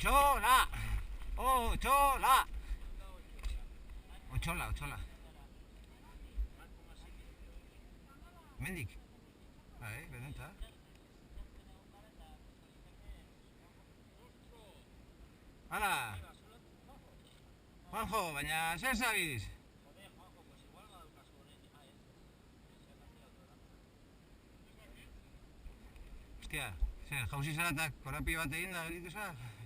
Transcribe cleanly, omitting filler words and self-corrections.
Otxola! Otxola! Otxola, otxola. Mendik? Bai, beneta. Hala! Juanjo, baina zer zabiz? Hostia, zer, jauzi zaratak korapi bat egin da, gelditu zara?